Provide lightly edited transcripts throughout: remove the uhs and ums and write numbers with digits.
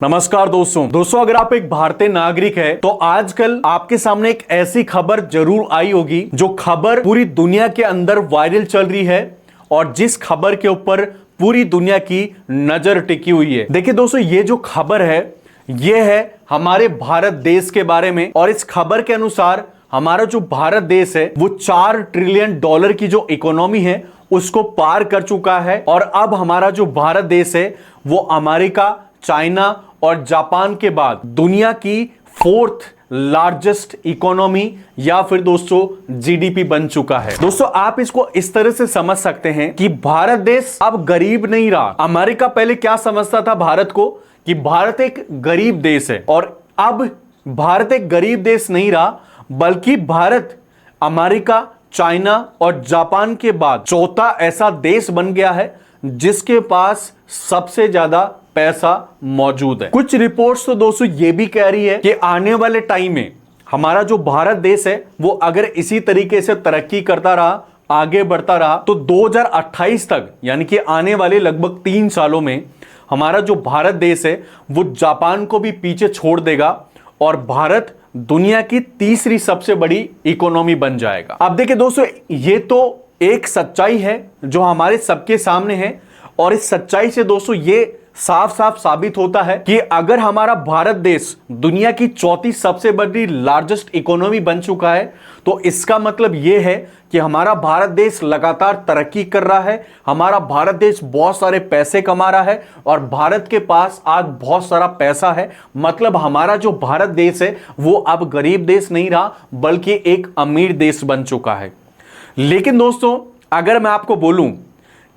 नमस्कार दोस्तों अगर आप एक भारतीय नागरिक है तो आजकल आपके सामने एक ऐसी खबर जरूर आई होगी जो खबर पूरी दुनिया के अंदर वायरल चल रही है और जिस खबर के ऊपर पूरी दुनिया की नजर टिकी हुई है। देखिए दोस्तों, ये जो खबर है ये है हमारे भारत देश के बारे में और इस खबर के अनुसार हमारा जो भारत देश है वो $4 ट्रिलियन की जो इकोनॉमी है उसको पार कर चुका है और अब हमारा जो भारत देश है वो अमेरिका, चाइना और जापान के बाद दुनिया की 4th लार्जेस्ट इकोनॉमी या फिर दोस्तों जीडीपी बन चुका है। दोस्तों आप इसको इस तरह से समझ सकते हैं कि भारत देश अब गरीब नहीं रहा। अमेरिका पहले क्या समझता था भारत को कि भारत एक गरीब देश है और अब भारत एक गरीब देश नहीं रहा बल्कि भारत अमेरिका, चाइना और जापान के बाद चौथा ऐसा देश बन गया है जिसके पास सबसे ज्यादा पैसा मौजूद है। कुछ रिपोर्ट्स तो दोस्तों ये भी कह रही है कि आने वाले टाइम में हमारा जो भारत देश है वो अगर इसी तरीके से तरक्की करता रहा, आगे बढ़ता रहा तो 2028 तक यानी कि आने वाले लगभग 3 सालों में हमारा जो भारत देश है वो जापान को भी पीछे छोड़ देगा और भारत दुनिया की तीसरी सबसे बड़ी इकोनॉमी बन जाएगा। अब देखिए दोस्तों, ये तो एक सच्चाई है जो हमारे सबके सामने है और इस सच्चाई से दोस्तों ये साफ साफ साबित होता है कि अगर हमारा भारत देश दुनिया की चौथी सबसे बड़ी लार्जेस्ट इकोनॉमी बन चुका है तो इसका मतलब यह है कि हमारा भारत देश लगातार तरक्की कर रहा है, हमारा भारत देश बहुत सारे पैसे कमा रहा है और भारत के पास आज बहुत सारा पैसा है। मतलब हमारा जो भारत देश है वो अब गरीब देश नहीं रहा बल्कि एक अमीर देश बन चुका है। लेकिन दोस्तों अगर मैं आपको बोलूं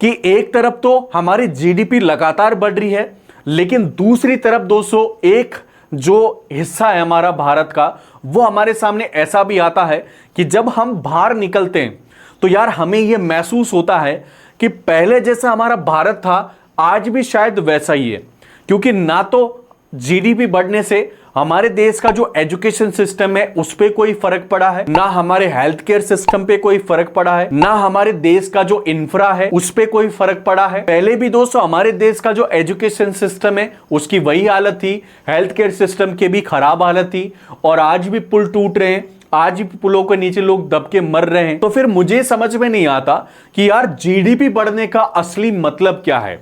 कि एक तरफ तो हमारी जीडीपी लगातार बढ़ रही है लेकिन दूसरी तरफ दोस्तों एक जो हिस्सा है हमारा भारत का वो हमारे सामने ऐसा भी आता है कि जब हम बाहर निकलते हैं तो यार हमें यह महसूस होता है कि पहले जैसा हमारा भारत था आज भी शायद वैसा ही है, क्योंकि ना तो जीडीपी बढ़ने से हमारे देश का जो एजुकेशन सिस्टम है उस पे कोई फर्क पड़ा है, ना हमारे हेल्थ केयर सिस्टम पे कोई फर्क पड़ा है, ना हमारे देश का जो इंफ्रा है उस पे कोई फर्क पड़ा है। पहले भी दोस्तों हमारे देश का जो एजुकेशन सिस्टम है उसकी वही हालत थी, हेल्थ केयर सिस्टम की भी खराब हालत थी और आज भी पुल टूट रहे हैं, आज भी पुलों के नीचे लोग दब के मर रहे हैं। तो फिर मुझे समझ में नहीं आता कि यार जीडीपी बढ़ने का असली मतलब क्या है।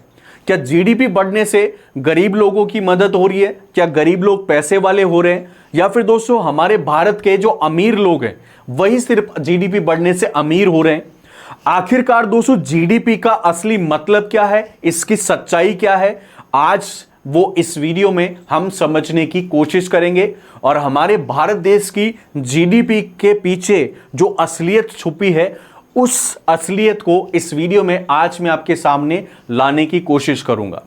क्या जीडीपी बढ़ने से गरीब लोगों की मदद हो रही है? क्या गरीब लोग पैसे वाले हो रहे हैं? या फिर दोस्तों हमारे भारत के जो अमीर लोग हैं वही सिर्फ जीडीपी बढ़ने से अमीर हो रहे हैं? आखिरकार दोस्तों जीडीपी का असली मतलब क्या है, इसकी सच्चाई क्या है, आज वो इस वीडियो में हम समझने की कोशिश करेंगे और हमारे भारत देश की जीडीपी के पीछे जो असलियत छुपी है उस असलियत को इस वीडियो में आज मैं आपके सामने लाने की कोशिश करूंगा।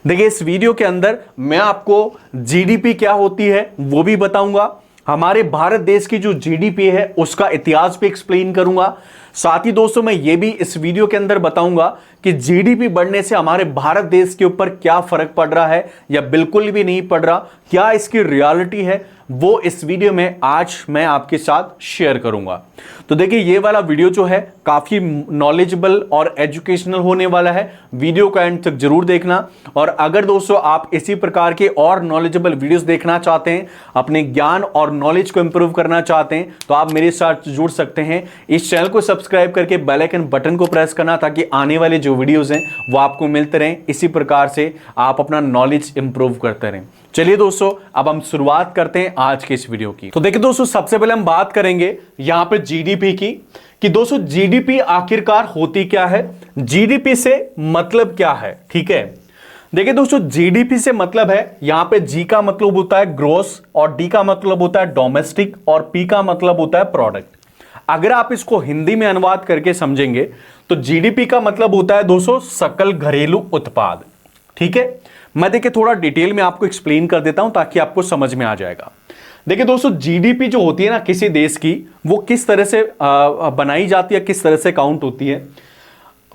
देखिए इस वीडियो के अंदर मैं आपको जीडीपी क्या होती है वो भी बताऊंगा, हमारे भारत देश की जो जीडीपी है उसका इतिहास भी एक्सप्लेन करूंगा। साथ ही दोस्तों मैं ये भी इस वीडियो के अंदर बताऊंगा कि जीडीपी बढ़ने से हमारे भारत देश के ऊपर क्या फर्क पड़ रहा है या बिल्कुल भी नहीं पड़ रहा, क्या इसकी रियलिटी है वो इस वीडियो में आज मैं आपके साथ शेयर करूंगा। तो देखिए ये वाला वीडियो जो है काफी नॉलेजेबल और एजुकेशनल होने वाला है, वीडियो का एंड तक जरूर देखना। और अगर दोस्तों आप इसी प्रकार के और नॉलेजेबल वीडियोस देखना चाहते हैं, अपने ज्ञान और नॉलेज को इंप्रूव करना चाहते हैं तो आप मेरे साथ जुड़ सकते हैं। इस चैनल को सब्सक्राइब करके बेल आइकन बटन को प्रेस करना ताकि आने वाले जो वीडियोस हैं वो आपको मिलते रहें। इसी प्रकार से आप अपना नॉलेज इंप्रूव करते रहें। चलिए दोस्तों अब हम शुरुआत करते हैं आज के इस वीडियो की। तो देखिए दोस्तों सबसे पहले हम बात करेंगे यहां पे जीडीपी की कि दोस्तों जीडीपी आखिरकार होती क्या है, जीडीपी से मतलब क्या है। ठीक है, देखिए दोस्तों जीडीपी से मतलब है यहां पे जी का मतलब होता है ग्रोस और डी का मतलब होता है डोमेस्टिक और पी का मतलब होता है प्रोडक्ट। अगर आप इसको हिंदी में अनुवाद करके समझेंगे तो जीडीपी का मतलब होता है दोस्तों सकल घरेलू उत्पाद। ठीक है, मैं देखिए थोड़ा डिटेल में आपको एक्सप्लेन कर देता हूं ताकि आपको समझ में आ जाएगा। देखिए दोस्तों जीडीपी जो होती है ना किसी देश की वो किस तरह से बनाई जाती है, किस तरह से काउंट होती है।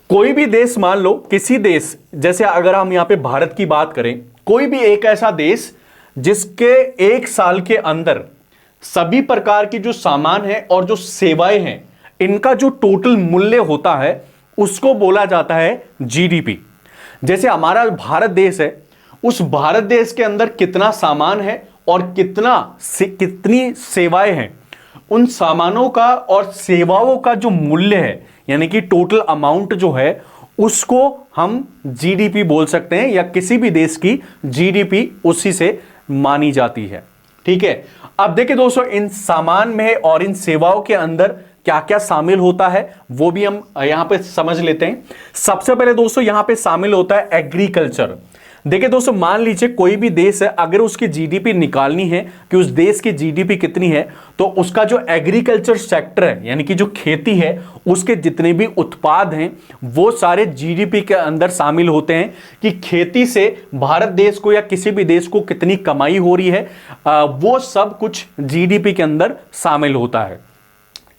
कोई भी देश मान लो, किसी देश जैसे अगर हम यहां पे भारत की बात करें, कोई भी एक ऐसा देश जिसके एक साल के अंदर सभी प्रकार की जो सामान है और जो सेवाएं हैं इनका जो टोटल मूल्य होता है उसको बोला जाता है जीडीपी। जैसे हमारा भारत देश है उस भारत देश के अंदर कितना सामान है और कितनी सेवाएं हैं, उन सामानों का और सेवाओं का जो मूल्य है, यानी कि टोटल अमाउंट जो है, उसको हम जीडीपी बोल सकते हैं, या किसी भी देश की जीडीपी उसी से मानी जाती है। ठीक है, अब देखिए दोस्तों, इन सामान में और इन सेवाओं के अंदर क्या क्या शामिल होता है वो भी हम यहां पे समझ लेते हैं। सबसे पहले दोस्तों यहां पे शामिल होता है एग्रीकल्चर। देखिए दोस्तों, मान लीजिए कोई भी देश है, अगर उसकी जीडीपी निकालनी है कि उस देश की जीडीपी कितनी है, तो उसका जो एग्रीकल्चर सेक्टर है, यानी कि जो खेती है, उसके जितने भी उत्पाद हैं वो सारे जीडीपी के अंदर शामिल होते हैं कि खेती से भारत देश को या किसी भी देश को कितनी कमाई हो रही है, वो सब कुछ जीडीपी के अंदर शामिल होता है।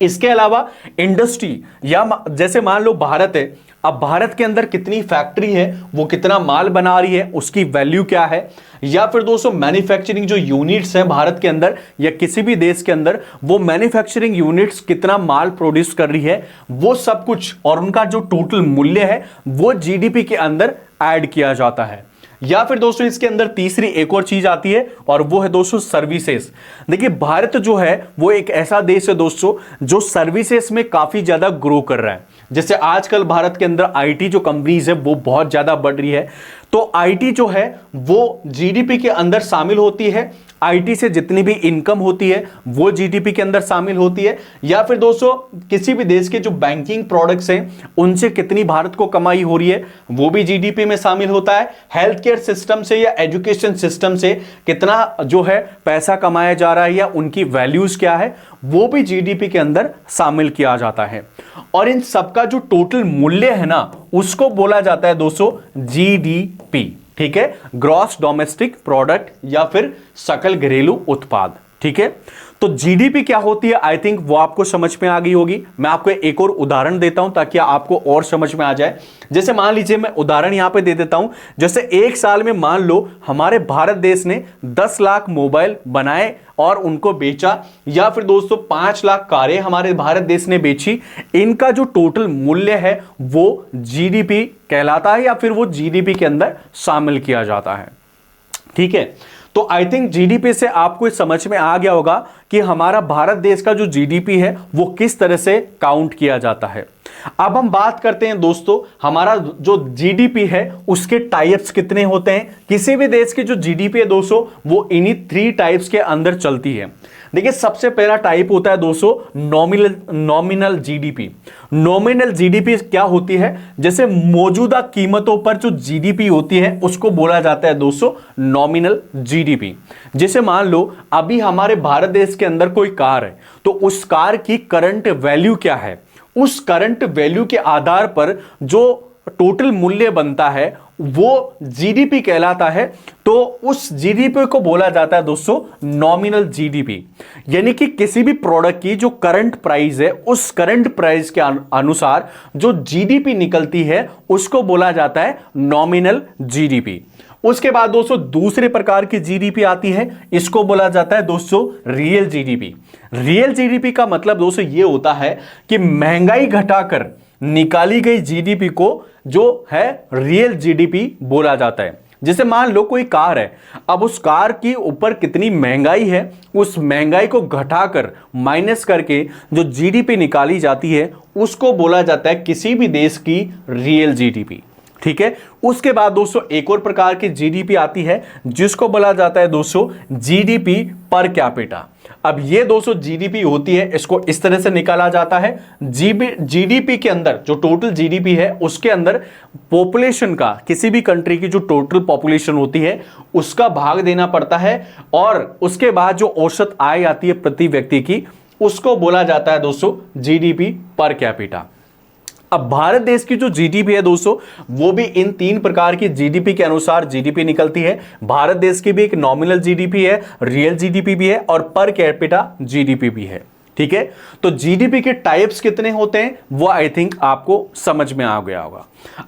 इसके अलावा इंडस्ट्री, या जैसे मान लो भारत है, अब भारत के अंदर कितनी फैक्ट्री है, वो कितना माल बना रही है, उसकी वैल्यू क्या है, या फिर दोस्तों मैन्युफैक्चरिंग जो यूनिट्स हैं भारत के अंदर या किसी भी देश के अंदर, वो मैन्युफैक्चरिंग यूनिट्स कितना माल प्रोड्यूस कर रही है, वो सब कुछ और उनका जो टोटल मूल्य है वो जीडीपी के अंदर ऐड किया जाता है। या फिर दोस्तों इसके अंदर तीसरी एक और चीज आती है और वो है दोस्तों सर्विसेज। देखिए भारत जो है वो एक ऐसा देश है दोस्तों जो सर्विसेज में काफी ज्यादा ग्रो कर रहा है। जैसे आजकल भारत के अंदर आईटी जो कंपनीज है वो बहुत ज्यादा बढ़ रही है, तो आईटी जो है वो जीडीपी के अंदर शामिल होती है। आईटी से जितनी भी इनकम होती है वो जीडीपी के अंदर शामिल होती है। या फिर दोस्तों किसी भी देश के जो बैंकिंग प्रोडक्ट्स हैं उनसे कितनी भारत को कमाई हो रही है वो भी जीडीपी में शामिल होता है। हेल्थ केयर सिस्टम से या एजुकेशन सिस्टम से कितना जो है पैसा कमाया जा रहा है या उनकी वैल्यूज क्या है वो भी जीडीपी के अंदर शामिल किया जाता है। और इन सबका जो टोटल मूल्य है ना उसको बोला जाता है दोस्तों जीडीपी। ठीक है, ग्रॉस डोमेस्टिक प्रोडक्ट या फिर सकल घरेलू उत्पाद। ठीक है, तो जीडीपी क्या होती है, आई थिंक वो आपको समझ में आ गई होगी। मैं आपको एक और उदाहरण देता हूं ताकि आपको और समझ में आ जाए। जैसे मान लीजिए मैं उदाहरण यहां पे दे देता हूं, जैसे एक साल में मान लो हमारे भारत देश ने 10 लाख मोबाइल बनाए और उनको बेचा, या फिर दोस्तों 5 लाख कारें हमारे भारत देश ने बेची। इनका जो टोटल मूल्य है वो जीडीपी कहलाता है या फिर वो जीडीपी के अंदर शामिल किया जाता है। ठीक है, तो आई थिंक जीडीपी से आपको समझ में आ गया होगा कि हमारा भारत देश का जो जीडीपी है वो किस तरह से काउंट किया जाता है। अब हम बात करते हैं दोस्तों हमारा जो जीडीपी है उसके टाइप्स कितने होते हैं। किसी भी देश की जो जीडीपी है दोस्तों वो इन्हीं 3 टाइप्स के अंदर चलती है। देखिए सबसे पहला टाइप होता है दोस्तों नॉमिनल जीडीपी। नॉमिनल जीडीपी क्या होती है, जैसे मौजूदा कीमतों पर जो जीडीपी होती है उसको बोला जाता है दोस्तों नॉमिनल जीडीपी। जैसे मान लो अभी हमारे भारत देश के अंदर कोई कार है तो उस कार की करंट वैल्यू क्या है, उस करंट वैल्यू के आधार पर जो टोटल मूल्य बनता है वो जीडीपी कहलाता है। तो उस जीडीपी को बोला जाता है दोस्तों नॉमिनल जीडीपी। यानी कि किसी भी प्रोडक्ट की जो करंट प्राइस है उस करंट प्राइस के अनुसार जो जीडीपी निकलती है उसको बोला जाता है नॉमिनल जीडीपी। उसके बाद दोस्तों दूसरे प्रकार की जीडीपी आती है, इसको बोला जाता है दोस्तों रियल जीडीपी। रियल जीडीपी का मतलब दोस्तों ये होता है कि महंगाई घटाकर निकाली गई जीडीपी को जो है रियल जीडीपी बोला जाता है। जैसे मान लो कोई कार है, अब उस कार की ऊपर कितनी महंगाई है उस महंगाई को घटाकर माइनस करके जो जीडीपी निकाली जाती है उसको बोला जाता है किसी भी देश की रियल जीडीपी। ठीक है, उसके बाद दोस्तों एक और प्रकार की जीडीपी आती है जिसको बोला जाता है दोस्तों जीडीपी पर कैपिटा। अब ये दोस्तों जीडीपी होती है, इसको इस तरह से निकाला जाता है। जीडीपी के अंदर जो टोटल जीडीपी है उसके अंदर पॉपुलेशन का, किसी भी कंट्री की जो टोटल पॉपुलेशन होती है उसका भाग देना पड़ता है और उसके बाद जो औसत आय आती है प्रति व्यक्ति की उसको बोला जाता है दोस्तों जीडीपी पर कैपिटा। अब भारत देश की जो जीडीपी है दोस्तों वो भी इन 3 प्रकार की जीडीपी के अनुसार जीडीपी निकलती है। भारत देश की भी एक नॉमिनल जीडीपी है, रियल जीडीपी भी है और पर कैपिटा जीडीपी भी है। ठीक है, तो जीडीपी के टाइप्स कितने होते हैं वो आई थिंक आपको समझ में आ गया होगा।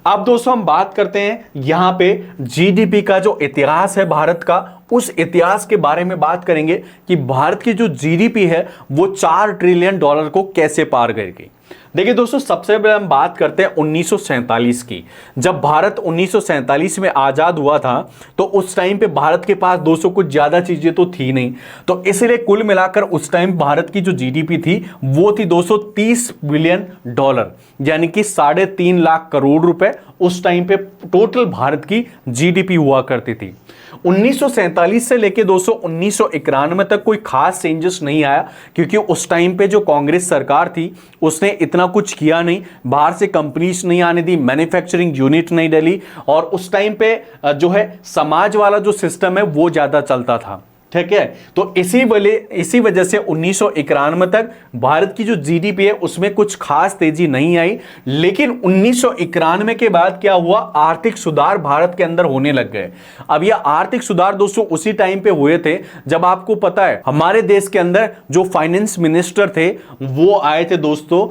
अब दोस्तों हम बात करते हैं यहां पे जीडीपी का जो इतिहास है भारत का, उस इतिहास के बारे में बात करेंगे कि भारत की जो जीडीपी है वो $4 ट्रिलियन को कैसे पार कर गई। देखिए दोस्तों, सबसे पहले हम बात करते हैं 1947 की। जब भारत 1947 में आजाद हुआ था तो उस टाइम पे भारत के पास दोस्तों कुछ ज्यादा चीजें तो थी नहीं, तो इसलिए कुल मिलाकर उस टाइम भारत की जो जीडीपी थी वो थी 230 बिलियन डॉलर, यानी कि 3.5 लाख करोड़ रुपए उस टाइम पे टोटल भारत की जीडीपी हुआ करती थी। 1947 से लेके दोस्तों 1991 तक कोई खास चेंजेस नहीं आया, क्योंकि उस टाइम पे जो कांग्रेस सरकार थी उसने इतना कुछ किया नहीं, बाहर से कंपनीज नहीं आने दी, मैन्युफैक्चरिंग यूनिट नहीं डाली, और उस टाइम पे जो है समाज वाला जो सिस्टम है वो ज्यादा चलता था। ठीक है, तो इसी वजह से 1991 तक भारत की जो जीडीपी है उसमें कुछ खास तेजी नहीं आई। लेकिन 1991 के बाद क्या हुआ, आर्थिक सुधार भारत के अंदर होने लग गए। अब यह आर्थिक सुधार दोस्तों उसी टाइम पे हुए थे जब आपको पता है हमारे देश के अंदर जो फाइनेंस मिनिस्टर थे वो आए थे दोस्तों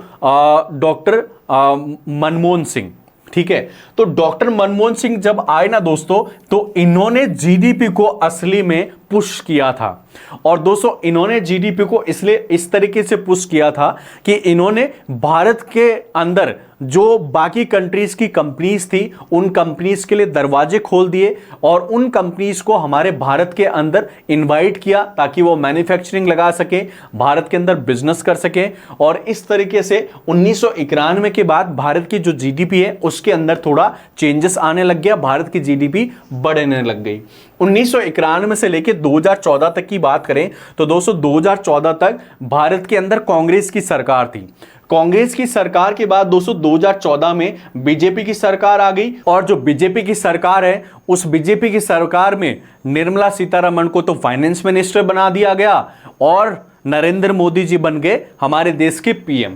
डॉक्टर मनमोहन सिंह। ठीक है, तो डॉक्टर मनमोहन सिंह जब आए ना दोस्तों, तो इन्होंने जीडीपी को असली में पुश किया था। और दोस्तों इन्होंने जीडीपी को इसलिए इस तरीके से पुश किया था कि इन्होंने भारत के अंदर जो बाकी कंट्रीज की कंपनीज थी उन कंपनीज के लिए दरवाजे खोल दिए और उन कंपनीज को हमारे भारत के अंदर इनवाइट किया ताकि वो मैन्युफैक्चरिंग लगा सके, भारत के अंदर बिजनेस कर सके। और इस तरीके से 1991 के बाद भारत की जो जीडीपी है उसके अंदर थोड़ा चेंजेस आने लग गया, भारत की जीडीपी बढ़ने लग गई। 1991 से लेकर 2014 तक की बात करें तो दोस्तों 2014 तक भारत के अंदर कांग्रेस की सरकार थी। कांग्रेस की सरकार के बाद दोस्तों 2014 में बीजेपी की सरकार आ गई, और जो बीजेपी की सरकार है उस बीजेपी की सरकार में निर्मला सीतारमण को तो फाइनेंस मिनिस्टर बना दिया गया और नरेंद्र मोदी जी बन गए हमारे देश के पीएम।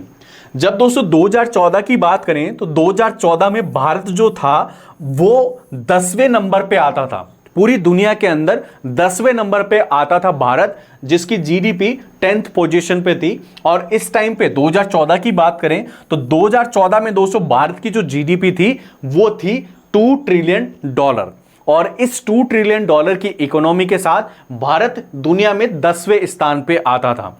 जब दोस्तों 2014 की बात करें तो 2014 में भारत जो था वो 10वें नंबर पे आता था, पूरी दुनिया के अंदर 10वें नंबर पे आता था भारत, जिसकी जीडीपी 10th पोजीशन पे थी। और इस टाइम पे 2014 की बात करें तो 2014 में दोस्तों भारत की जो जीडीपी थी वो थी 2 ट्रिलियन डॉलर, और इस 2 ट्रिलियन डॉलर की इकोनॉमी के साथ भारत दुनिया में 10वें स्थान पे आता था।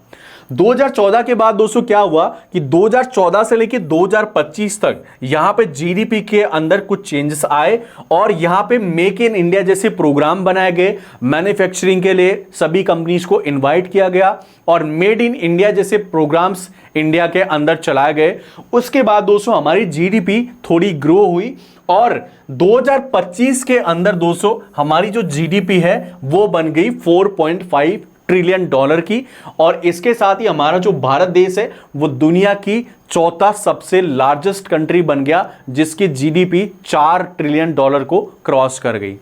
2014 के बाद दोस्तों क्या हुआ कि 2014 से लेकर 2025 तक यहां पे जीडीपी के अंदर कुछ चेंजेस आए और यहां पे मेक इन इंडिया जैसे प्रोग्राम बनाए गए, मैन्युफैक्चरिंग के लिए सभी कंपनीज को इनवाइट किया गया और मेड इन इंडिया जैसे प्रोग्राम्स इंडिया के अंदर चलाए गए। उसके बाद दोस्तों हमारी जीडीपी थोड़ी ग्रो हुई और 2025 के अंदर दोस्तों हमारी जो जीडीपी है वो बन गई 4.5 ट्रिलियन डॉलर की। और इसके साथ ही हमारा जो भारत देश है वो दुनिया की चौथा सबसे लार्जेस्ट कंट्री बन गया, जिसकी जीडीपी 4 ट्रिलियन डॉलर को क्रॉस कर गई।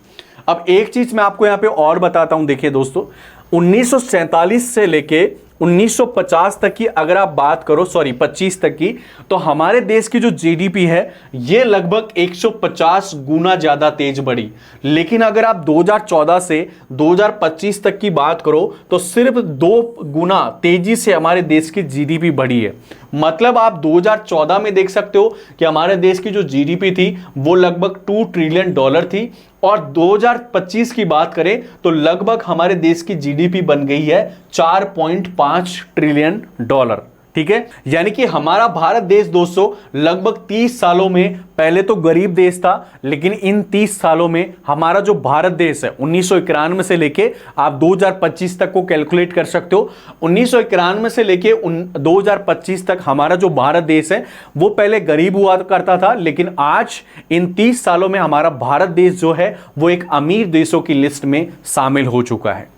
अब एक चीज मैं आपको यहां पे और बताता हूं, देखिए दोस्तों 1947 से लेके 1950 तक की अगर आप बात करो, 25 तक की, तो हमारे देश की जो जीडीपी है ये लगभग 150 गुना ज्यादा तेज बढ़ी। लेकिन अगर आप 2014 से 2025 तक की बात करो तो सिर्फ 2 गुना तेजी से हमारे देश की जीडीपी बढ़ी है। मतलब आप 2014 में देख सकते हो कि हमारे देश की जो जीडीपी थी वो लगभग 2 ट्रिलियन डॉलर थी, और 2025 की बात करें तो लगभग हमारे देश की जीडीपी बन गई है 4.5 ट्रिलियन डॉलर। ठीक है, यानी कि हमारा भारत देश दोस्तों लगभग 30 सालों में, पहले तो गरीब देश था, लेकिन इन 30 सालों में हमारा जो भारत देश है 1991 से लेके आप 2025 तक को कैलकुलेट कर सकते हो। 1991 से लेके 2025 तक हमारा जो भारत देश है वो पहले गरीब हुआ करता था, लेकिन आज इन 30 सालों में हमारा भारत देश जो है वो एक अमीर देशों की लिस्ट में शामिल हो चुका है।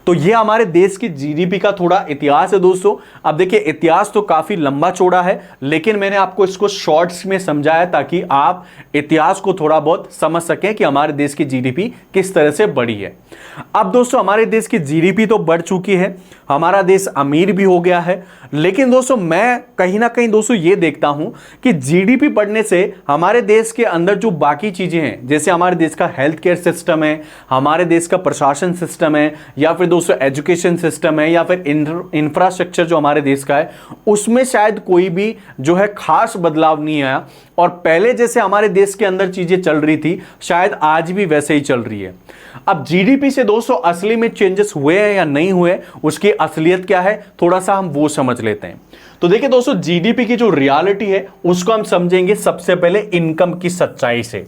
तो ये हमारे देश की जीडीपी का थोड़ा इतिहास है दोस्तों। अब देखिए इतिहास तो काफी लंबा चौड़ा है, लेकिन मैंने आपको इसको शॉर्ट्स में समझाया ताकि आप इतिहास को थोड़ा बहुत समझ सकें कि हमारे देश की जीडीपी किस तरह से बढ़ी है। अब दोस्तों हमारे देश की जीडीपी तो बढ़ चुकी है, हमारा देश अमीर भी हो गया है, लेकिन दोस्तों मैं कहीं ना कहीं दोस्तों ये देखता हूं कि जीडीपी बढ़ने से हमारे देश के अंदर जो बाकी चीजें हैं, जैसे हमारे देश का हेल्थ केयर सिस्टम है, हमारे देश का प्रशासन सिस्टम है, या या फिर दोस्तों एजुकेशन सिस्टम है या फिर इंफ्रास्ट्रक्चर जो हमारे देश का है उसमें शायद कोई भी जो है खास बदलाव नहीं आया, और पहले जैसे हमारे देश के अंदर चीजें चल रही थी शायद आज भी वैसे ही चल रही है। अब जीडीपी से दोस्तों असली में चेंजेस हुए हैं या नहीं हुए, उसकी असलियत क्या है थोड़ा सा हम वो समझ लेते हैं। तो देखिए दोस्तों, जीडीपी की जो रियलिटी है उसको हम समझेंगे सबसे पहले इनकम की सच्चाई से।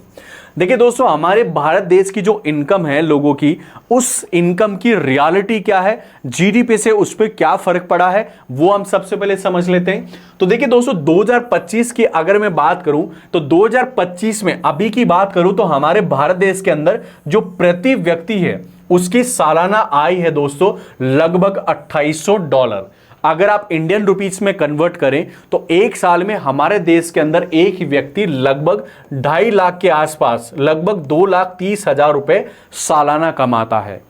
देखिए दोस्तों, हमारे भारत देश की जो इनकम है लोगों की, उस इनकम की रियलिटी क्या है, जीडीपी से उस पर क्या फर्क पड़ा है, वो हम सबसे पहले समझ लेते हैं। तो देखिए दोस्तों, 2025 की अगर मैं बात करूं तो 2025 में अभी की बात करूं तो हमारे भारत देश के अंदर जो प्रति व्यक्ति है उसकी सालाना आय है दोस्तों लगभग $2800। अगर आप इंडियन रुपीस में कन्वर्ट करें तो एक साल में हमारे देश के अंदर एक व्यक्ति लगभग 2.5 लाख के आसपास, लगभग 2,30,000 रुपए सालाना कमाता है।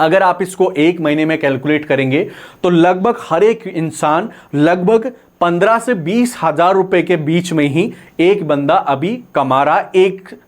अगर आप इसको एक महीने में कैलकुलेट करेंगे तो लगभग हर एक इंसान लगभग 15 से 20,000 रुपए के बीच में ही एक बंदा अभी कमा रहा एक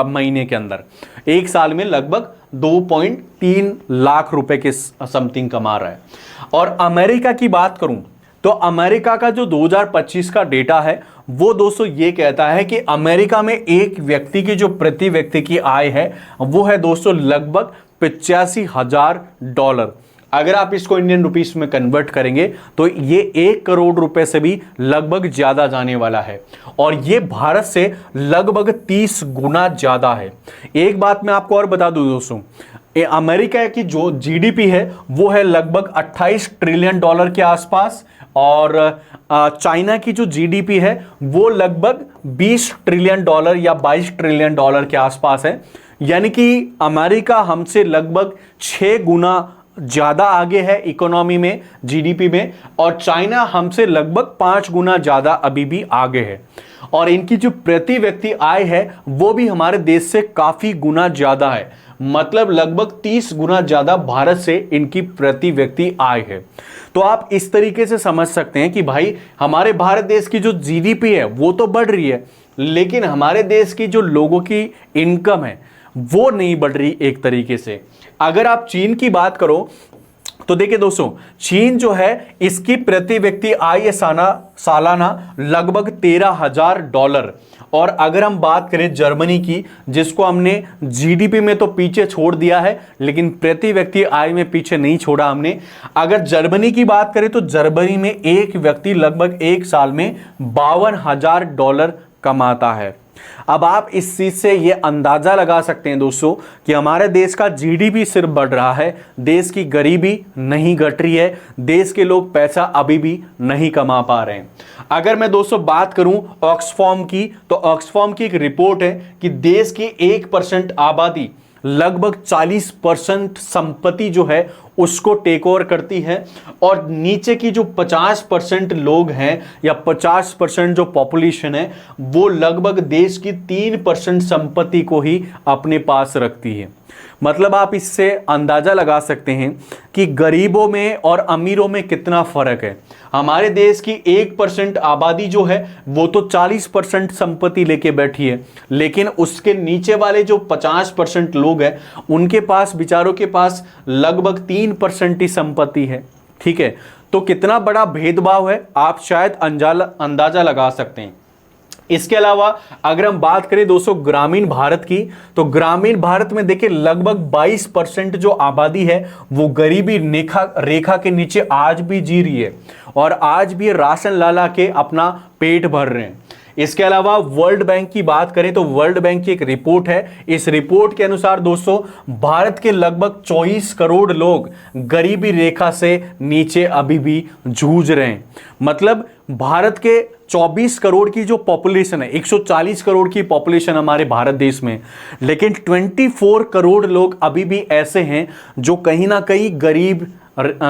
महीने के अंदर। एक साल में लगभग 2.3 लाख रुपए के समथिंग कमा रहा है। और अमेरिका की बात करूं तो अमेरिका का जो 2025 का डेटा है वो दोस्तों ये कहता है कि अमेरिका में एक व्यक्ति की जो प्रति व्यक्ति की आय है वो है दोस्तों लगभग $85,000। अगर आप इसको इंडियन रुपीस में कन्वर्ट करेंगे तो ये 1 करोड़ रुपए से भी लगभग ज्यादा जाने वाला है, और ये भारत से लगभग 30 गुना ज्यादा है। एक बात मैं आपको और बता दूं दोस्तों, अमेरिका की जो जीडीपी है वो है लगभग $28 ट्रिलियन के आसपास, और चाइना की जो जीडीपी है वो लगभग $20 ट्रिलियन या $22 ट्रिलियन के आसपास है। यानी कि अमेरिका हमसे लगभग 6 गुना ज्यादा आगे है इकोनॉमी में, जीडीपी में, और चाइना हमसे लगभग 5 गुना ज्यादा अभी भी आगे है। और इनकी जो प्रति व्यक्ति आय है वो भी हमारे देश से काफी गुना ज्यादा है, मतलब लगभग 30 गुना ज्यादा भारत से इनकी प्रति व्यक्ति आय है। तो आप इस तरीके से समझ सकते हैं कि भाई हमारे भारत देश की जो जीडीपी है वो तो बढ़ रही है, लेकिन हमारे देश की जो लोगों की इनकम है वो नहीं बढ़ रही एक तरीके से। अगर आप चीन की बात करो तो देखिए दोस्तों, चीन जो है इसकी प्रति व्यक्ति आय सालाना लगभग $13,000। और अगर हम बात करें जर्मनी की, जिसको हमने जीडीपी में तो पीछे छोड़ दिया है लेकिन प्रति व्यक्ति आय में पीछे नहीं छोड़ा हमने, अगर जर्मनी की बात करें तो जर्मनी में एक व्यक्ति लगभग एक साल में $52,000 कमाता है। अब आप इस चीज से ये अंदाजा लगा सकते हैं दोस्तों कि हमारे देश का जीडीपी सिर्फ बढ़ रहा है, देश की गरीबी नहीं घट रही है, देश के लोग पैसा अभी भी नहीं कमा पा रहे हैं। अगर मैं दोस्तों बात करूं ऑक्सफॉर्म की, तो ऑक्सफॉर्म की एक रिपोर्ट है कि देश की 1% आबादी लगभग 40% संपत्ति जो है उसको टेक ओवर करती है, और नीचे की जो 50% लोग हैं या 50% जो पॉपुलेशन है वो लगभग देश की 3% संपत्ति को ही अपने पास रखती है। मतलब आप इससे अंदाजा लगा सकते हैं कि गरीबों में और अमीरों में कितना फर्क है। हमारे देश की 1% आबादी जो है वो तो 40% संपत्ति लेके बैठी है, लेकिन उसके नीचे वाले जो 50% लोग हैं उनके पास, बेचारों के पास लगभग 3% ही संपत्ति है। ठीक है, तो कितना बड़ा भेदभाव है आप शायद अंदाजा लगा सकते हैं। इसके अलावा अगर हम बात करें दोस्तों ग्रामीण भारत की, तो ग्रामीण भारत में देखिए लगभग 22% जो आबादी है वो गरीबी रेखा के नीचे आज भी जी रही है, और आज भी राशन ला के अपना पेट भर रहे हैं। इसके अलावा वर्ल्ड बैंक की बात करें तो वर्ल्ड बैंक की एक रिपोर्ट है, इस रिपोर्ट के अनुसार दोस्तों भारत के लगभग 24 करोड़ लोग गरीबी रेखा से नीचे अभी भी जूझ रहे हैं। मतलब भारत के 24 करोड़ की जो पॉपुलेशन है, 140 करोड़ की पॉपुलेशन हमारे भारत देश में, लेकिन 24 करोड़ लोग अभी भी ऐसे हैं जो कहीं ना कहीं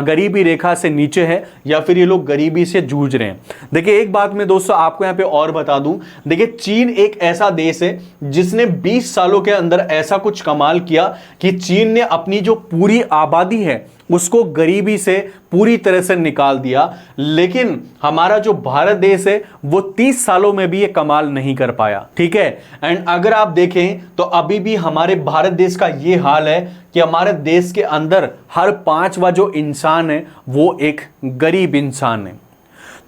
गरीबी रेखा से नीचे है, या फिर ये लोग गरीबी से जूझ रहे हैं। देखिए एक बात मैं दोस्तों आपको यहाँ पे और बता दूं, देखिए चीन एक ऐसा देश है जिसने 20 सालों के अंदर ऐसा कुछ कमाल किया कि चीन ने अपनी जो पूरी आबादी है उसको गरीबी से पूरी तरह से निकाल दिया। लेकिन हमारा जो भारत देश है वो 30 सालों में भी ये कमाल नहीं कर पाया, ठीक है। एंड अगर आप देखें तो अभी भी हमारे भारत देश का ये हाल है कि हमारे देश के अंदर हर 5वां जो इंसान है वो एक गरीब इंसान है।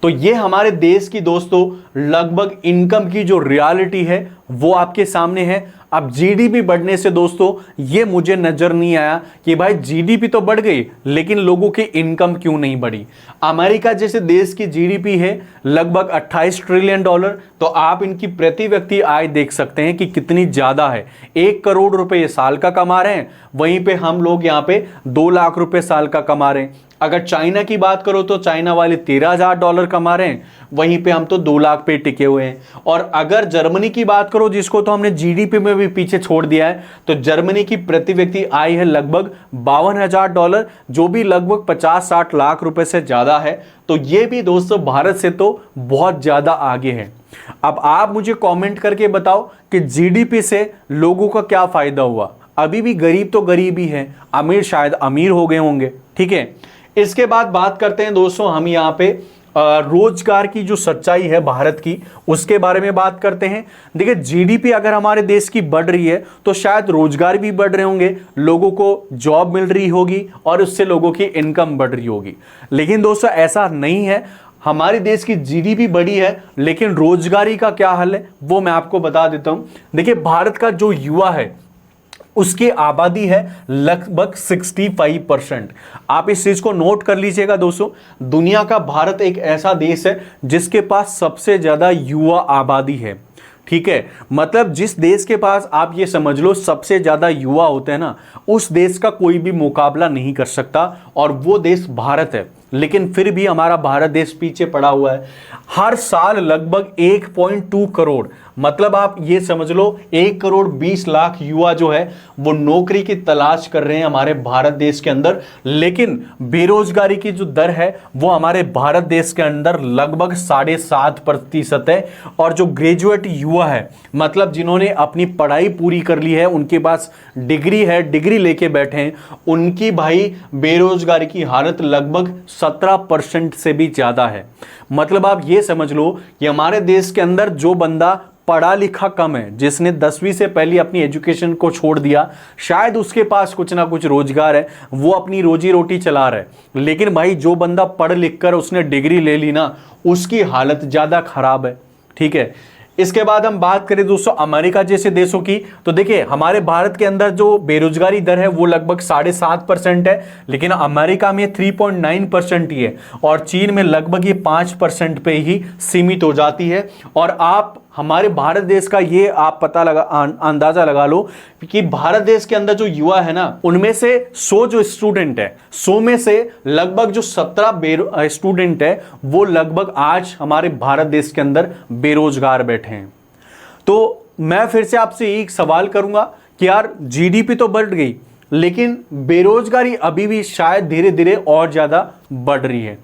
तो ये हमारे देश की दोस्तों लगभग इनकम की जो रियलिटी है वो आपके सामने है। अब जीडीपी बढ़ने से दोस्तों ये मुझे नजर नहीं आया कि भाई जीडीपी तो बढ़ गई लेकिन लोगों की इनकम क्यों नहीं बढ़ी। अमेरिका जैसे देश की जीडीपी है लगभग 28 ट्रिलियन डॉलर, तो आप इनकी प्रति व्यक्ति आय देख सकते हैं कि कितनी ज्यादा है। 1 करोड़ रुपए साल का कमा रहे हैं, वहीं पे हम लोग यहाँ पे 2 लाख रुपए साल का कमा रहे हैं। अगर चाइना की बात करो तो चाइना वाले $13,000 कमा रहे हैं, वहीं पे हम तो 2 लाख पे टिके हुए हैं। और अगर जर्मनी की बात करो जिसको तो हमने जीडीपी में भी पीछे छोड़ दिया है, तो जर्मनी की प्रति व्यक्ति आय है लगभग $52,000, जो भी लगभग 50-60 लाख रुपए से ज्यादा है। तो ये भी दोस्तों भारत से तो बहुत ज्यादा आगे है। अब आप मुझे कॉमेंट करके बताओ कि जीडीपी से लोगों का क्या फायदा हुआ। अभी भी गरीब तो गरीब ही है, अमीर शायद अमीर हो गए होंगे, ठीक है। इसके बाद बात करते हैं दोस्तों हम यहाँ पे रोजगार की जो सच्चाई है भारत की उसके बारे में बात करते हैं। देखिए जीडीपी अगर हमारे देश की बढ़ रही है तो शायद रोजगार भी बढ़ रहे होंगे, लोगों को जॉब मिल रही होगी और उससे लोगों की इनकम बढ़ रही होगी। लेकिन दोस्तों ऐसा नहीं है, हमारे देश की जीडीपी बढ़ी है लेकिन रोजगारी का क्या हाल है वो मैं आपको बता देता हूं। देखिए भारत का जो युवा है उसकी आबादी है लगभग 65%। आप इस चीज को नोट कर लीजिएगा दोस्तों, दुनिया का भारत एक ऐसा देश है जिसके पास सबसे ज्यादा युवा आबादी है, ठीक है। मतलब जिस देश के पास आप ये समझ लो सबसे ज्यादा युवा होते हैं ना, उस देश का कोई भी मुकाबला नहीं कर सकता और वो देश भारत है। लेकिन फिर भी हमारा भारत देश पीछे पड़ा हुआ है। हर साल लगभग 1.2 करोड़, मतलब आप ये समझ लो 1 करोड़ 20 लाख युवा जो है वो नौकरी की तलाश कर रहे हैं हमारे भारत देश के अंदर। लेकिन बेरोजगारी की जो दर है वो हमारे भारत देश के अंदर लगभग 7.5% है। और जो ग्रेजुएट युवा है, मतलब जिन्होंने अपनी पढ़ाई पूरी कर ली है, उनके पास डिग्री है, डिग्री लेके बैठे हैं, उनकी भाई बेरोजगारी की हालत लगभग 17% से भी ज्यादा है। मतलब आप ये समझ लो कि हमारे देश के अंदर जो बंदा पढ़ा लिखा कम है, जिसने 10वीं से पहले अपनी एजुकेशन को छोड़ दिया, शायद उसके पास कुछ ना कुछ रोजगार है, वो अपनी रोजी रोटी चला रहा है। लेकिन भाई जो बंदा पढ़ लिख कर उसने डिग्री ले ली ना, उसकी हालत ज्यादा खराब है, ठीक है। इसके बाद हम बात करें दोस्तों अमेरिका जैसे देशों की, तो देखिए हमारे भारत के अंदर जो बेरोजगारी दर है वो लगभग 7.5% है, लेकिन अमेरिका में 3.9% ही है और चीन में लगभग ये 5% पे ही सीमित हो जाती है। और आप हमारे भारत देश का ये आप पता लगा अंदाजा लगा लो कि भारत देश के अंदर जो युवा है ना, उनमें से 100 जो स्टूडेंट है, 100 में से लगभग जो 17 स्टूडेंट है वो लगभग आज हमारे भारत देश के अंदर बेरोजगार बैठे हैं। तो मैं फिर से आपसे एक सवाल करूंगा कि यार जीडीपी तो बढ़ गई लेकिन बेरोजगारी अभी भी शायद धीरे धीरे और ज्यादा बढ़ रही है।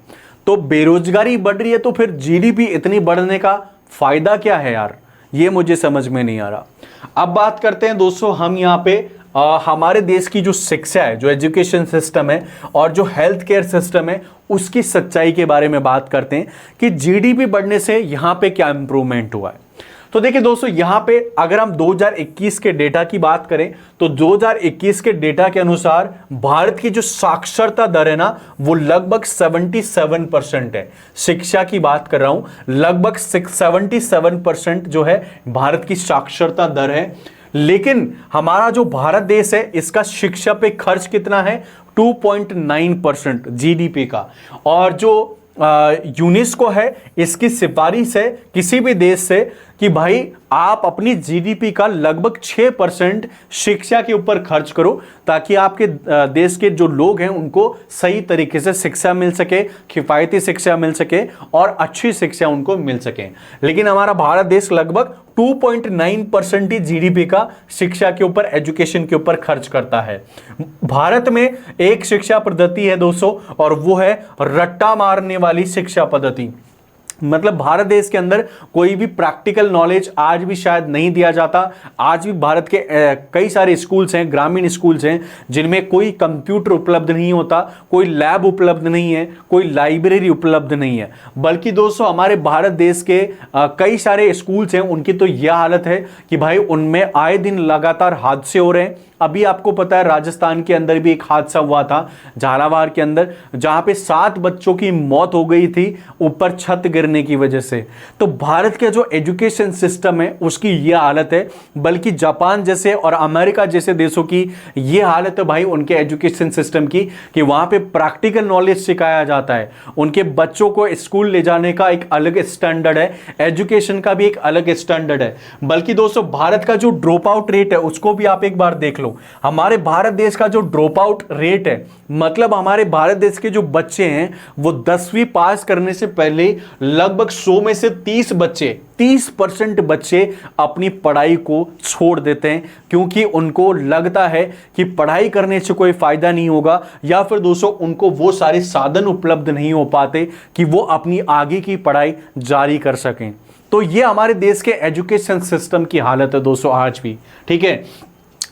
तो बेरोजगारी बढ़ रही है तो फिर जीडीपी इतनी बढ़ने का फायदा क्या है यार, ये मुझे समझ में नहीं आ रहा। अब बात करते हैं दोस्तों हम यहाँ पे हमारे देश की जो शिक्षा है, जो एजुकेशन सिस्टम है और जो हेल्थ केयर सिस्टम है, उसकी सच्चाई के बारे में बात करते हैं कि जीडीपी बढ़ने से यहाँ पे क्या इंप्रूवमेंट हुआ है। तो देखिए दोस्तों यहाँ पे अगर हम 2021 के डेटा की बात करें तो 2021 के डेटा के अनुसार भारत की जो साक्षरता दर है ना वो लगभग 77% है। शिक्षा की बात कर रहा हूं, लगभग 77% जो है भारत की साक्षरता दर है। लेकिन हमारा जो भारत देश है इसका शिक्षा पे खर्च कितना है, 2.9% जीडीपी का। और जो यूनेस्को है इसकी सिफारिश है किसी भी देश से कि भाई आप अपनी जीडीपी का लगभग 6% शिक्षा के ऊपर खर्च करो ताकि आपके देश के जो लोग हैं उनको सही तरीके से शिक्षा मिल सके, किफायती शिक्षा मिल सके और अच्छी शिक्षा उनको मिल सके। लेकिन हमारा भारत देश लगभग 2.9% ही जीडीपी का शिक्षा के ऊपर, एजुकेशन के ऊपर खर्च करता है। भारत में एक शिक्षा पद्धति है दोस्तों और वो है रट्टा मारने वाली शिक्षा पद्धति। मतलब भारत देश के अंदर कोई भी प्रैक्टिकल नॉलेज आज भी शायद नहीं दिया जाता। आज भी भारत के कई सारे स्कूल्स हैं, ग्रामीण स्कूल्स हैं, जिनमें कोई कंप्यूटर उपलब्ध नहीं होता, कोई लैब उपलब्ध नहीं है, कोई लाइब्रेरी उपलब्ध नहीं है। बल्कि दोस्तों हमारे भारत देश के कई सारे स्कूल्स हैं, उनकी तो यह हालत है कि भाई उनमें आए दिन लगातार हादसे हो रहे हैं। अभी आपको पता है राजस्थान के अंदर भी एक हादसा हुआ था, झालावाड़ के अंदर, जहां पे 7 बच्चों की मौत हो गई थी ऊपर छत गिरने की वजह से। तो भारत के जो एजुकेशन सिस्टम है उसकी यह हालत है। बल्कि जापान जैसे और अमेरिका जैसे देशों की यह हालत है भाई उनके एजुकेशन सिस्टम की, कि वहां पे प्रैक्टिकल नॉलेज सिखाया जाता है। उनके बच्चों को स्कूल ले जाने का एक अलग स्टैंडर्ड है, एजुकेशन का भी एक अलग स्टैंडर्ड है। बल्कि दोस्तों भारत का जो ड्रॉप आउट रेट है उसको भी आप एक बार देख लो। हमारे भारत देश का जो ड्रॉप आउट रेट है, मतलब हमारे भारत देश के जो बच्चे हैं वो 10वीं पास करने से पहले लगभग 100 में से 30% बच्चे अपनी पढ़ाई को छोड़ देते हैं, क्योंकि उनको लगता है कि पढ़ाई करने से कोई फायदा नहीं होगा, या फिर दोस्तों उनको वो सारे साधन उपलब्ध नहीं हो पाते कि वो अपनी आगे की पढ़ाई जारी कर सकें। तो ये हमारे देश के एजुकेशन सिस्टम की हालत है दोस्तों आज भी, ठीक है।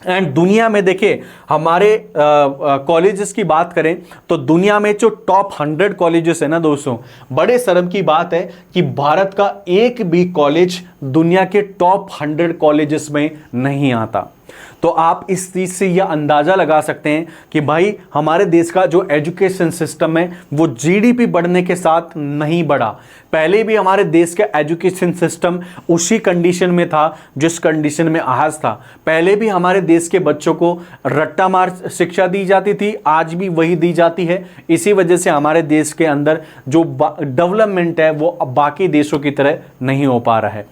एंड दुनिया में देखिए हमारे कॉलेजेस की बात करें तो दुनिया में जो टॉप 100 कॉलेजेस है ना दोस्तों, बड़े शर्म की बात है कि भारत का एक भी कॉलेज दुनिया के टॉप 100 कॉलेजेस में नहीं आता। तो आप इस चीज से यह अंदाजा लगा सकते हैं कि भाई हमारे देश का जो एजुकेशन सिस्टम है वो जीडीपी बढ़ने के साथ नहीं बढ़ा। पहले भी हमारे देश का एजुकेशन सिस्टम उसी कंडीशन में था जिस कंडीशन में आज था। पहले भी हमारे देश के बच्चों को रट्टा मार शिक्षा दी जाती थी, आज भी वही दी जाती है। इसी वजह से हमारे देश के अंदर जो डेवलपमेंट है वो बाकी देशों की तरह नहीं हो पा रहा है।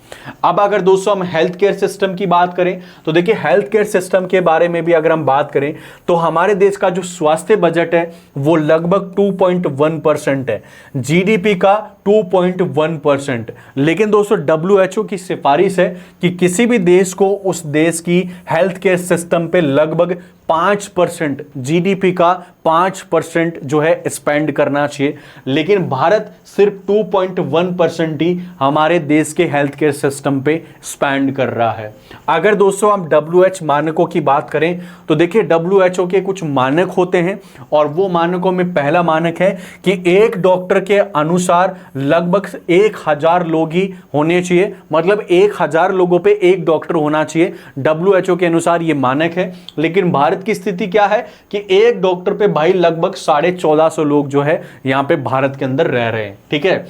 अब अगर दोस्तों हम हेल्थ केयर सिस्टम की बात करें तो देखिए हेल्थ केयर सिस्टम के बारे में भी अगर हम बात करें तो हमारे देश का जो स्वास्थ्य बजट है वो लगभग 2.1% है, जीडीपी का 2.1%। लेकिन दोस्तों WHO की सिफारिश है कि किसी भी देश को उस देश की हेल्थ केयर सिस्टम पे लगभग 5%, जीडीपी का 5% जो है स्पेंड करना चाहिए। लेकिन भारत सिर्फ 2.1% ही हमारे देश के हेल्थ केयर सिस्टम पे स्पेंड कर रहा है। अगर दोस्तों हम WHO मानकों की बात करें तो देखिए WHO के कुछ मानक होते हैं, और वो मानकों में पहला मानक है कि एक डॉक्टर के अनुसार लगभग 1000 लोग ही होने चाहिए, मतलब 1000 लोगों पे एक डॉक्टर होना चाहिए। WHO के अनुसार ये मानक है। लेकिन भारत की स्थिति क्या है कि एक डॉक्टर पे भाई लगभग 1450 लोग जो है यहां पे भारत के अंदर रह रहे हैं, ठीक है।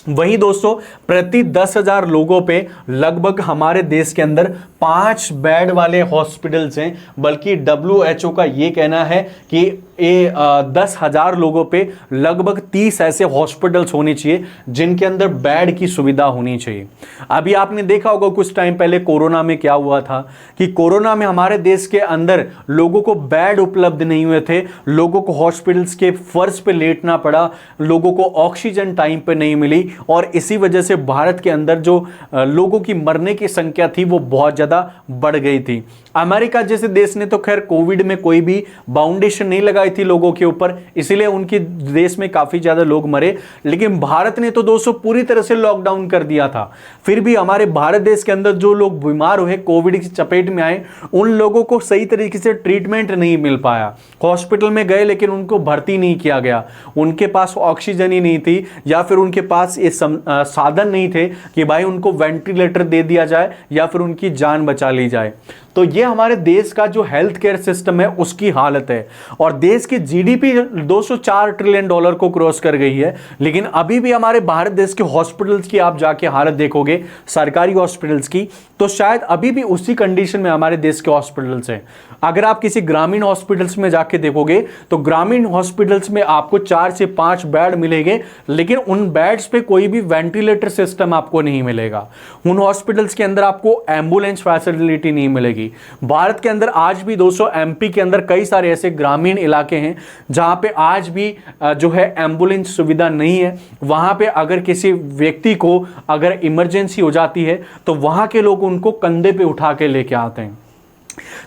वहीं दोस्तों प्रति 10,000 लोगों पे लगभग हमारे देश के अंदर 5 बेड वाले हॉस्पिटल्स हैं। बल्कि WHO का ये कहना है कि 10,000 लोगों पे लगभग 30 ऐसे हॉस्पिटल्स होने चाहिए जिनके अंदर बेड की सुविधा होनी चाहिए। अभी आपने देखा होगा कुछ टाइम पहले कोरोना में क्या हुआ था कि कोरोना में हमारे देश के अंदर लोगों को बेड उपलब्ध नहीं हुए थे, लोगों को हॉस्पिटल्स के फर्श पे लेटना पड़ा, लोगों को ऑक्सीजन टाइम पे नहीं मिली, और इसी वजह से भारत के अंदर जो लोगों की मरने की संख्या थी वो बहुत ज्यादा बढ़ गई थी। अमेरिका जैसे देश ने तो खैर कोविड में कोई भी बाउंडेशन नहीं लगाई थी लोगों के ऊपर, इसीलिए उनके देश में काफी ज्यादा लोग मरे। लेकिन भारत ने तो दोस्तों पूरी तरह से लॉकडाउन कर दिया था। फिर भी हमारे भारत देश के अंदर जो लोग बीमार हुए, कोविड की चपेट में आए, उन लोगों को सही तरीके से ट्रीटमेंट नहीं मिल पाया। हॉस्पिटल में गए लेकिन उनको भर्ती नहीं किया गया, उनके पास ऑक्सीजन ही नहीं थी, या फिर उनके पास ये साधन नहीं थे कि भाई उनको वेंटिलेटर दे दिया जाए या फिर उनकी जान बचा ली जाए। तो ये हमारे देश का जो हेल्थ केयर सिस्टम है उसकी हालत है। और देश की जीडीपी 204 ट्रिलियन डॉलर को क्रॉस कर गई है, लेकिन अभी भी हमारे भारत देश के हॉस्पिटल्स की आप जाके हालत देखोगे, सरकारी हॉस्पिटल्स की, तो शायद अभी भी उसी कंडीशन में हमारे देश के हॉस्पिटल्स हैं। अगर आप किसी ग्रामीण हॉस्पिटल्स में जाके देखोगे तो ग्रामीण हॉस्पिटल्स में आपको 4 से 5 बेड मिलेंगे, लेकिन उन बेड्स पे कोई भी वेंटिलेटर सिस्टम आपको नहीं मिलेगा। उन हॉस्पिटल्स के अंदर आपको एम्बुलेंस फैसिलिटी नहीं मिलेगी। भारत के अंदर आज भी 200 एमपी के अंदर कई सारे ऐसे ग्रामीण इलाके हैं जहां पे आज भी जो है एम्बुलेंस सुविधा नहीं है। वहां पे अगर किसी व्यक्ति को अगर इमरजेंसी हो जाती है तो वहां के लोग उनको कंधे पे उठा के लेके आते हैं।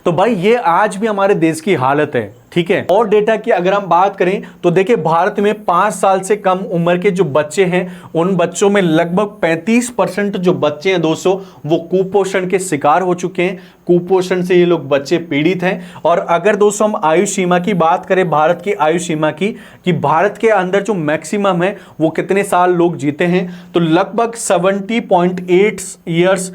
तो भाई ये आज भी हमारे देश की हालत है, ठीक है। और डेटा की अगर हम बात करें तो देखिए भारत में 5 साल से कम उम्र के जो बच्चे हैं उन बच्चों में लगभग 35% जो बच्चे हैं दोस्तों वो कुपोषण के शिकार हो चुके हैं। कुपोषण से ये लोग बच्चे पीड़ित हैं। और अगर दोस्तों हम आयु सीमा की बात करें, भारत की आयु सीमा की, कि भारत के अंदर जो मैक्सिमम है वो कितने साल लोग जीते हैं, तो लगभग 70.8 ईयर्स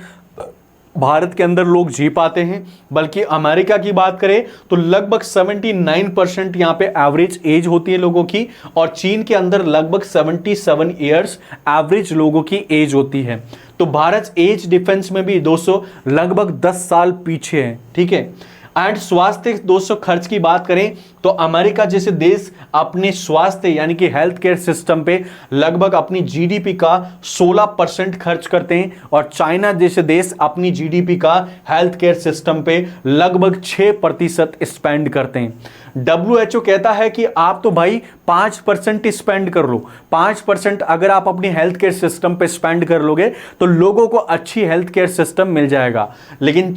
भारत के अंदर लोग जी पाते हैं। बल्कि अमेरिका की बात करें तो लगभग 79% यहां पे एवरेज एज होती है लोगों की, और चीन के अंदर लगभग 77 ईयर्स एवरेज लोगों की एज होती है। तो भारत एज डिफेंस में भी दोस्तों लगभग 10 साल पीछे है, ठीक है। एंड स्वास्थ्य दोस्तों खर्च की बात करें तो अमेरिका जैसे देश अपने स्वास्थ्य यानी कि हेल्थ केयर सिस्टम पे लगभग अपनी जीडीपी का 16% खर्च करते हैं, और चाइना जैसे देश अपनी जीडीपी का हेल्थ केयर सिस्टम पे लगभग 6% स्पेंड करते हैं। WHO कहता है कि आप तो भाई 5% स्पेंड कर लो, 5% अगर आप अपनी हेल्थ केयर सिस्टम पे स्पेंड कर लोगे तो लोगों को अच्छी हेल्थ केयर सिस्टम मिल जाएगा। लेकिन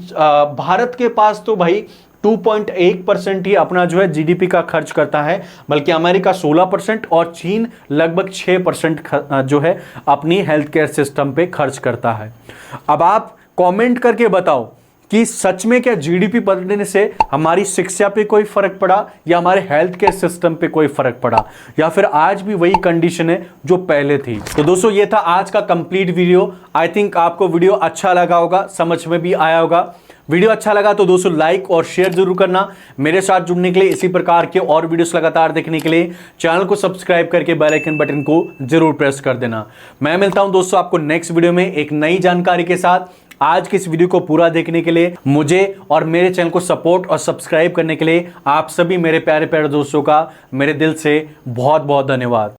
भारत के पास तो भाई 2.1% ही अपना जो है जीडीपी का खर्च करता है, बल्कि अमेरिका 16% और चीन लगभग 6% जो है अपनी हेल्थ केयर सिस्टम पे खर्च करता है। अब आप कमेंट करके बताओ कि सच में क्या जीडीपी बढ़ने से हमारी शिक्षा पे कोई फर्क पड़ा, या हमारे हेल्थ केयर सिस्टम पे कोई फर्क पड़ा, या फिर आज भी वही कंडीशन है जो पहले थी। तो दोस्तों ये था आज का कंप्लीट वीडियो। आई थिंक आपको वीडियो अच्छा लगा होगा, समझ में भी आया होगा। वीडियो अच्छा लगा तो दोस्तों लाइक और शेयर जरूर करना। मेरे साथ जुड़ने के लिए, इसी प्रकार के और वीडियोस लगातार देखने के लिए चैनल को सब्सक्राइब करके बेल आइकन बटन को जरूर प्रेस कर देना। मैं मिलता हूं दोस्तों आपको नेक्स्ट वीडियो में एक नई जानकारी के साथ। आज के इस वीडियो को पूरा देखने के लिए, मुझे और मेरे चैनल को सपोर्ट और सब्सक्राइब करने के लिए आप सभी मेरे प्यारे प्यारे दोस्तों का मेरे दिल से बहुत बहुत धन्यवाद।